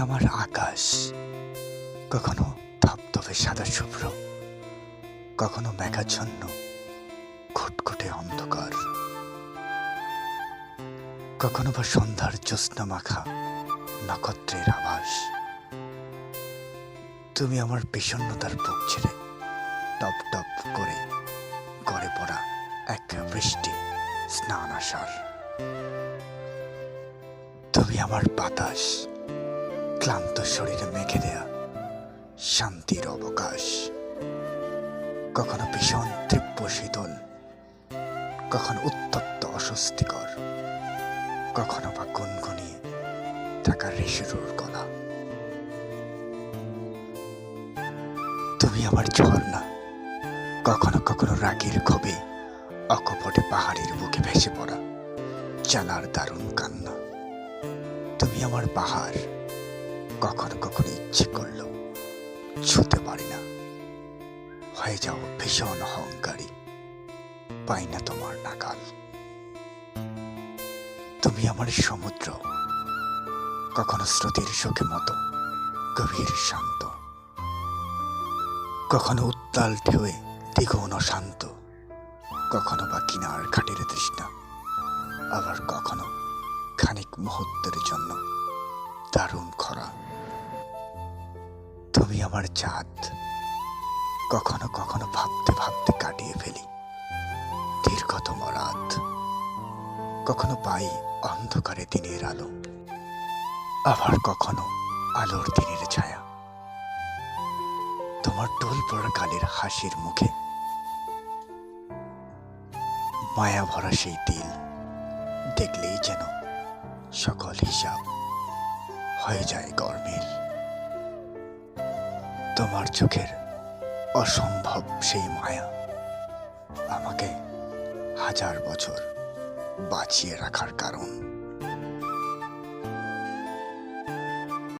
আমার আকাশ, কখনো ধবধবে সাদা শুভ্র, কখনো মেঘাচ্ছন্ন ঘুটঘুটে অন্ধকার, কখনো বা সন্ধ্যার জ্যোৎস্না মাখা নক্ষত্রের আভাস। তুমি আমার বিষণ্ণতার বুক ছেড়ে টপ টপ করে গড়ে পড়া এক বৃষ্টি স্নান আসার। তুমি আমার বাতাস, ক্লান্ত শরীরে মেখে দেয়া শান্তির অবকাশ। কখনো ভীষণ তীব্র শীতল, কখনো উত্তপ্ত অস্বস্তিকর, কখনো বা গুনগুনিয়ে থাকা ঋষিরুর গলা। তুমি আমার ঝর্ণা, কখনো কখনো রাগের ক্ষোভে অকপটে পাহাড়ের বুকে ভেসে পড়া চালার দারুণ কান্না। তুমি আমার পাহাড়, কখনো কখনো ইচ্ছে করলেও ছুতে পারি না, হয়ে যাও ভীষণ অহংকারী, পাই না তোমার নাগাল। তুমি আমার সমুদ্র, কখনো স্রোতের শোকে মতো গভীর শান্ত, কখনো উত্তাল ঢেউয়ে দ্বিগুণ অশান্ত, কখনো বা কিনার ঘাটের তৃষ্ণা, আবার কখনো খানিক মুহূর্তের জন্য দারুণ খরা। তুমি আমার চাঁদ, কখনো কখনো ভাবতে ভাবতে কাটিয়ে ফেলি দীর্ঘতম রাত, কখনো পাই অন্ধকারে দিনের আলো, আবার কখনো আলোর দিনের ছায়া। তোমার টোল পড়া কালের হাসির মুখে মায়া ভরা সেই দিল দেখলেই যেন সকল হিসাব হয়ে যায় গরমিল। তোমার চোখের অসম্ভব সেই মায়া আমাকে হাজার বছর বাঁচিয়ে রাখার কারণ।